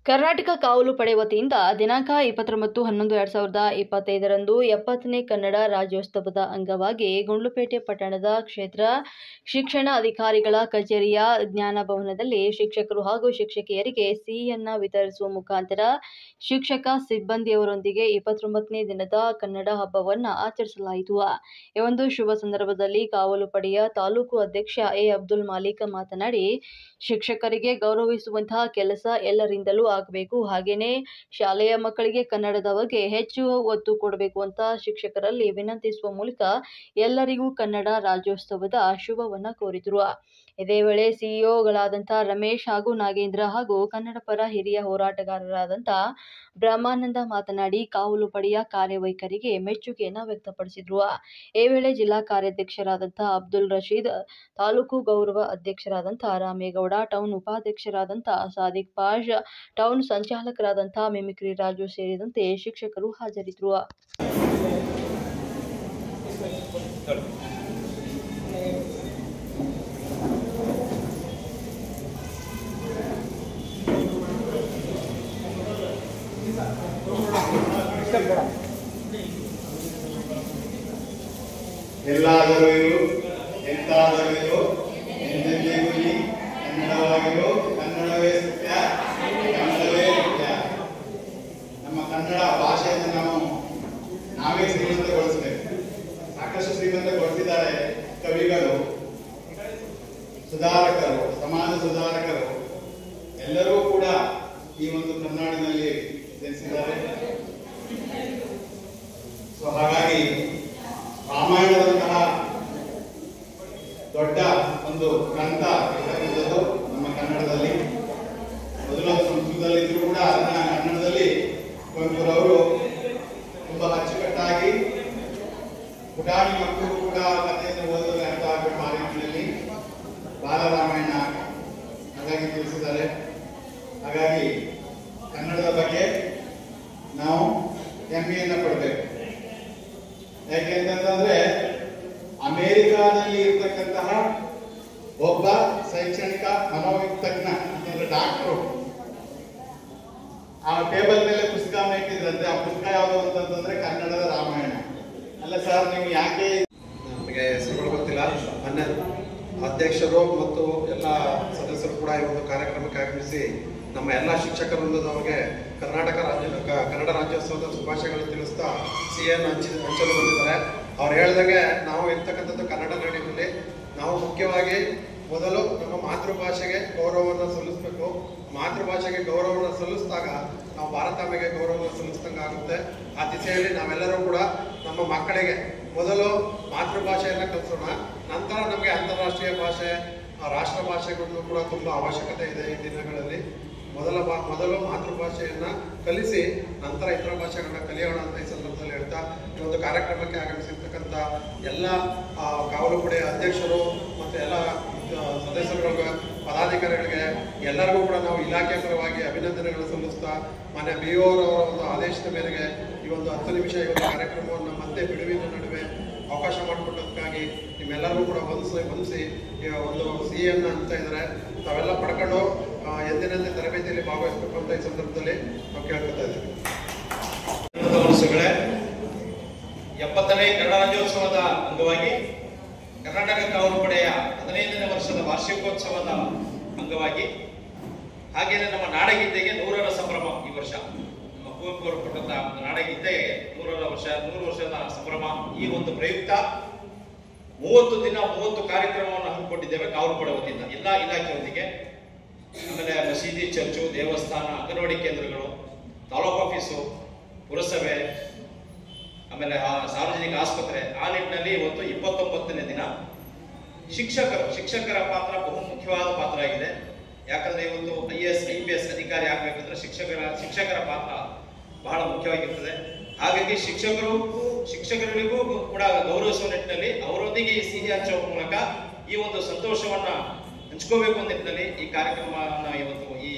ಕರ್ನಾಟಕ ಕಾವಲು ಪಡೆ ವತಿಯಿಂದ ದಿನಾಂಕ 29/11/2025ರಂದು 70ನೇ ಕನ್ನಡ ರಾಜ್ಯೋತ್ಸವದ ಅಂಗವಾಗಿ ಗುಂಡ್ಲುಪೇಟೆ ಪಟ್ಟಣದ ಕ್ಷೇತ್ರ ಶಿಕ್ಷಣ ಅಧಿಕಾರಿಗಳ ಕಚೇರಿಯ ಜ್ಞಾನ ಭವನದಲ್ಲಿ ಶಿಕ್ಷಕರು ಹಾಗೂ ಶಿಕ್ಷಕಿಯರಿಗೆ ಸಿಹಿಯನ್ನು ವಿತರಿಸುವ ಮುಖಾಂತರ ಶಿಕ್ಷಕ ಸಿಬ್ಬಂದಿಯವರೊಂದಿಗೆ 29ನೇ ದಿನದ ಕನ್ನಡ ಹಬ್ಬವನ್ನು ಆಚರಿಸಲಾಯಿತು. ಈ ಒಂದು ಶುಭ ಸಂದರ್ಭದಲ್ಲಿ ಕಾವಲು ಪಡೆಯ ತಾಲೂಕು ಅಧ್ಯಕ್ಷ ಎ. ಅಬ್ದುಲ್ ಮಾಲಿಕ್ ಮಾತನಾಡಿ, ಶಿಕ್ಷಕರಿಗೆ ಗೌರವಿಸುವಂತಹ ಕೆಲಸ ಎಲ್ಲರಿಂದಲೂ ಆಗಬೇಕು. ಹಾಗೇನೆ ಶಾಲೆಯ ಮಕ್ಕಳಿಗೆ ಕನ್ನಡದ ಬಗ್ಗೆ ಹೆಚ್ಚು ಒತ್ತು ಕೊಡಬೇಕು ಅಂತ ಶಿಕ್ಷಕರಲ್ಲಿ ವಿನಂತಿಸುವ ಮೂಲಕ ಎಲ್ಲರಿಗೂ ಕನ್ನಡ ರಾಜ್ಯೋತ್ಸವದ ಶುಭವನ್ನ ಕೋರಿದರು. ಇದೇ ವೇಳೆ ಸಿಇಒಗಳಾದಂತಹ ರಮೇಶ್ ಹಾಗೂ ನಾಗೇಂದ್ರ ಹಾಗೂ ಕನ್ನಡ ಪರ ಹಿರಿಯ ಹೋರಾಟಗಾರರಾದಂತಹ ಬ್ರಹ್ಮಾನಂದ ಮಾತನಾಡಿ ಕಾವಲು ಪಡೆಯ ಕಾರ್ಯವೈಖರಿಗೆ ಮೆಚ್ಚುಗೆಯನ್ನು ವ್ಯಕ್ತಪಡಿಸಿದರು. ಈ ವೇಳೆ ಜಿಲ್ಲಾ ಕಾರ್ಯಾಧ್ಯಕ್ಷರಾದಂತಹ ಅಬ್ದುಲ್ ರಶೀದ್, ತಾಲೂಕು ಗೌರವ ಅಧ್ಯಕ್ಷರಾದಂತಹ ರಾಮೇಗೌಡ, ಟೌನ್ ಉಪಾಧ್ಯಕ್ಷರಾದಂತಹ ಸಾದಿಕ್ ಪಾಷ್, ಟೌನ್ ಸಂಚಾಲಕರಾದಂತಹ ಮಿಮಿಕ್ರಿ ರಾಜು ಸೇರಿದಂತೆ ಶಿಕ್ಷಕರು ಹಾಜರಿದ್ದರು. ಎಲ್ಲಾದರೂ ಇರು, ಎಂತಾದರೂ ಇರು, ಎಂದೆಂದಿಗೂ ಈ ಕನ್ನಡವಾಗಿರು, ಕನ್ನಡವೇ ಸತ್ಯ, ಕನ್ನಡವೇ ಸತ್ಯ. ನಮ್ಮ ಕನ್ನಡ ಭಾಷೆಯನ್ನು ನಾವೇ ಶ್ರೀಮಂತಗೊಳಿಸಬೇಕು. ಸಾಕಷ್ಟು ಶ್ರೀಮಂತಗೊಳಿಸಿದ್ದಾರೆ ಕವಿಗಳು, ಸುಧಾರಕರು, ಸಮಾಜ ಸುಧಾರಕರು ಎಲ್ಲರೂ ಕೂಡ ಈ ಒಂದು ಕನ್ನಡಿನಲ್ಲಿ ಜನಿಸಿದ್ದಾರೆ. ಸೊ ಹಾಗಾಗಿ ರಾಮಾಯಣದಂತಹ ದೊಡ್ಡ ಒಂದು ಗ್ರಂಥ ಇರ್ತಕ್ಕಂಥದ್ದು ನಮ್ಮ ಕನ್ನಡದಲ್ಲಿ. ಮೊದಲು ಸಂಸ್ಕೃತದಲ್ಲಿ ಇದ್ರೂ ಕೂಡ ಅದನ್ನ ಕನ್ನಡದಲ್ಲಿ ಕುವೆಂಪುರವರು ತುಂಬಾ ಅಚ್ಚುಕಟ್ಟಾಗಿ ಪುಟಾಣಿ ಮಕ್ಕಳು ಕೂಡ ಕಥೆಯನ್ನು ಓದಲು ಅರ್ಥ ಆಗಬೇಕು ಆ ರೀತಿಯಲ್ಲಿ ಬಾಲರಾಮಾಯಣ ಹಾಗಾಗಿ ತಿಳಿಸಿದ್ದಾರೆ. ಹಾಗಾಗಿ ಕನ್ನಡದ ಬಗ್ಗೆ ನಾವು ಹೆಮ್ಮೆಯನ್ನು ಪಡಬೇಕು. ಯಾಕೆಂತಂದ್ರೆ ಅಮೆರಿಕಾದಲ್ಲಿ ಇರ್ತಕ್ಕಂತಹ ಒಬ್ಬ ಶೈಕ್ಷಣಿಕ ಮನೋವಿಜ್ಞ ಅಂತಂದ್ರೆ ಡಾಕ್ಟರು ಆ ಟೇಬಲ್ ಮೇಲೆ ಪುಸ್ತಕವನ್ನು ಇಟ್ಟಿದ್ರಂತೆ. ಆ ಪುಸ್ತಕ ಯಾವುದು ಅಂತಂದ್ರೆ ಕನ್ನಡದ ರಾಮಾಯಣ. ಅಲ್ಲ ಸರ್, ನೀವು ಯಾಕೆ ನಮಗೆ ಹೆಸರುಗಳು ಗೊತ್ತಿಲ್ಲ. ಮಾನ್ಯ ಅಧ್ಯಕ್ಷರು ಮತ್ತು ಎಲ್ಲ ಸದಸ್ಯರು ಕೂಡ ಈ ಒಂದು ಕಾರ್ಯಕ್ರಮಕ್ಕೆ ಆಗಮಿಸಿ ನಮ್ಮ ಎಲ್ಲ ಶಿಕ್ಷಕ ವೃಂದದವರಿಗೆ ಕನ್ನಡ ರಾಜ್ಯೋತ್ಸವದ ಶುಭಾಶಯಗಳನ್ನು ತಿಳಿಸ್ತಾ ಸಿಹಿಯನ್ನು ಹಂಚಲು ಬಂದಿದ್ದಾರೆ. ಅವ್ರು ಹೇಳ್ದಂಗೆ ನಾವು ಇರ್ತಕ್ಕಂಥದ್ದು ಕನ್ನಡ ನಾಡಿನಲ್ಲಿ ನಾವು ಮುಖ್ಯವಾಗಿ ಮೊದಲು ನಮ್ಮ ಮಾತೃಭಾಷೆಗೆ ಗೌರವವನ್ನು ಸಲ್ಲಿಸಬೇಕು. ಮಾತೃಭಾಷೆಗೆ ಗೌರವವನ್ನು ಸಲ್ಲಿಸಿದಾಗ ನಾವು ಭಾರತಾಂಬೆಗೆ ಗೌರವವನ್ನು ಸಲ್ಲಿಸಿದಂಗೆ ಆಗುತ್ತೆ. ಆ ದಿಸೆಯಲ್ಲಿ ನಾವೆಲ್ಲರೂ ಕೂಡ ನಮ್ಮ ಮಕ್ಕಳಿಗೆ ಮೊದಲು ಮಾತೃಭಾಷೆಯನ್ನು ಕಲಿಸೋಣ. ನಂತರ ನಮಗೆ ಅಂತಾರಾಷ್ಟ್ರೀಯ ಭಾಷೆ, ರಾಷ್ಟ್ರ ಭಾಷೆಗಳನ್ನು ಕೂಡ ತುಂಬ ಅವಶ್ಯಕತೆ ಇದೆ ಈ ದಿನಗಳಲ್ಲಿ. ಮೊದಲು ಮಾತೃಭಾಷೆಯನ್ನ ಕಲಿಸಿ ನಂತರ ಇತರ ಭಾಷೆಗಳನ್ನ ಕಲಿಯೋಣ ಅಂತ ಈ ಸಂದರ್ಭದಲ್ಲಿ ಹೇಳ್ತಾ ಈ ಒಂದು ಕಾರ್ಯಕ್ರಮಕ್ಕೆ ಆಗಮಿಸಿರ್ತಕ್ಕಂಥ ಎಲ್ಲ ಕಾವಲು ಪಡೆಯ ಅಧ್ಯಕ್ಷರು ಮತ್ತು ಎಲ್ಲ ಸದಸ್ಯರುಗಳಿಗೆ, ಪದಾಧಿಕಾರಿಗಳಿಗೆ ಎಲ್ಲರಿಗೂ ಕೂಡ ನಾವು ಇಲಾಖೆ ಪರವಾಗಿ ಅಭಿನಂದನೆಗಳನ್ನು ಸಲ್ಲಿಸ್ತಾ ಮಾನ್ಯ BO ಅವರ ಒಂದು ಆದೇಶದ ಮೇರೆಗೆ ಈ ಒಂದು 10 ನಿಮಿಷ ಈ ಒಂದು ಕಾರ್ಯಕ್ರಮವನ್ನು ಮತ್ತೆ ಬಿಡುವಿನ ನಡುವೆ ಅವಕಾಶ ಮಾಡಿಕೊಟ್ಟದಕ್ಕಾಗಿ ನಿಮ್ಮೆಲ್ಲರಿಗೂ ಕೂಡ ವಂದಿಸಿ ಒಂದು ಸಿಹಿಯನ್ನು ಹಂಚ್ತಾ ಇದ್ದಾರೆ. ತಾವೆಲ್ಲ ಪಡ್ಕೊಂಡು ಎಂದಿನಂತೆ ತರಬೇತಿಯಲ್ಲಿ ಭಾಗವಹಿಸಬೇಕು ಅಂತ ಈ ಸಂದರ್ಭದಲ್ಲಿ ನಾವು ಕೇಳ್ಕೊತಾ ಇದ್ದೀವಿ. 70ನೇ ಕನ್ನಡ ರಾಜ್ಯೋತ್ಸವದ ಅಂಗವಾಗಿ ಕರ್ನಾಟಕ ಕಾವಲು ಪಡೆಯ 15ನೇ ವರ್ಷದ ವಾರ್ಷಿಕೋತ್ಸವದ ಅಂಗವಾಗಿ ಹಾಗೆಯೇ ನಮ್ಮ ನಾಡಗೀತೆಗೆ 100ರ ಸಂಭ್ರಮ ಈ ವರ್ಷ. ನಮ್ಮ ಕುವೆಂಪು ಅವರು ಕೊಟ್ಟಂತ ನಾಡಗೀತೆಗೆ 100 ವರ್ಷದ ಸಂಭ್ರಮ. ಈ ಒಂದು ಪ್ರಯುಕ್ತ 30 ದಿನ 30 ಕಾರ್ಯಕ್ರಮವನ್ನು ಹಮ್ಮಿಕೊಂಡಿದ್ದೇವೆ ಕಾವಲು ಪಡೆ ವತಿಯಿಂದ ಎಲ್ಲ ಇಲಾಖೆಯೊಂದಿಗೆ. ಆಮೇಲೆ ಮಸೀದಿ, ಚರ್ಚು, ದೇವಸ್ಥಾನ, ಅಂಗನವಾಡಿ ಕೇಂದ್ರಗಳು, ತಾಲೂಕು ಆಫೀಸು, ಪುರಸಭೆ, ಆಮೇಲೆ ಸಾರ್ವಜನಿಕ ಆಸ್ಪತ್ರೆ. ಆ ನಿಟ್ಟಿನಲ್ಲಿ ಇವತ್ತು 29ನೇ ದಿನ ಶಿಕ್ಷಕರ ಪಾತ್ರ ಬಹು ಮುಖ್ಯವಾದ ಪಾತ್ರ ಆಗಿದೆ. ಯಾಕಂದ್ರೆ ಇವತ್ತು IAS IPS ಅಧಿಕಾರಿ ಆಗ್ಬೇಕಂದ್ರೆ ಶಿಕ್ಷಕರ ಪಾತ್ರ ಬಹಳ ಮುಖ್ಯವಾಗಿರ್ತದೆ. ಹಾಗಾಗಿ ಶಿಕ್ಷಕರಿಗೂ ಕೂಡ ಗೌರವಿಸುವ ನಿಟ್ಟಿನಲ್ಲಿ ಅವರೊಂದಿಗೆ ಈ ಸಿಹಿ ಹಂಚುವ ಮೂಲಕ ಈ ಒಂದು ಸಂತೋಷವನ್ನ ಹಂಚ್ಕೋಬೇಕು ಅನ್ನೋ ನಿಟ್ಟಿನಲ್ಲಿ ಈ ಕಾರ್ಯಕ್ರಮವನ್ನು ಇವತ್ತು ಈ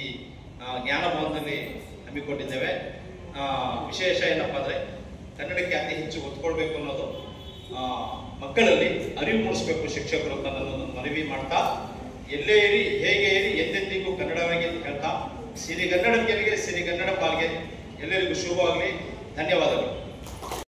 ಜ್ಞಾನ ಭವನದಲ್ಲಿ ಹಮ್ಮಿಕೊಂಡಿದ್ದೇವೆ. ವಿಶೇಷ ಏನಪ್ಪಾ ಅಂದ್ರೆ ಕನ್ನಡಕ್ಕೆ ಅತಿ ಹೆಚ್ಚು ಒತ್ತು ಕೊಡಬೇಕು ಅನ್ನೋದು, ಮಕ್ಕಳಲ್ಲಿ ಅರಿವು ಮೂಡಿಸಬೇಕು ಶಿಕ್ಷಕರು ಅಂತ ನನ್ನ ಮನವಿ ಮಾಡ್ತಾ, ಎಲ್ಲೇ ಇರಿ, ಹೇಗೆ ಇರಿ, ಎಂದೆಂದಿಗೂ ಕನ್ನಡವಾಗಿ ಹೇಳ್ತಾ ಸಿರಿಗನ್ನಡಂ ಗೆಲ್ಗೆ ಸಿರಿಗನ್ನಡ ಪಾಲ್ಗೆ ಎಲ್ಲರಿಗೂ ಶುಭವಾಗಲಿ. ಧನ್ಯವಾದಗಳು.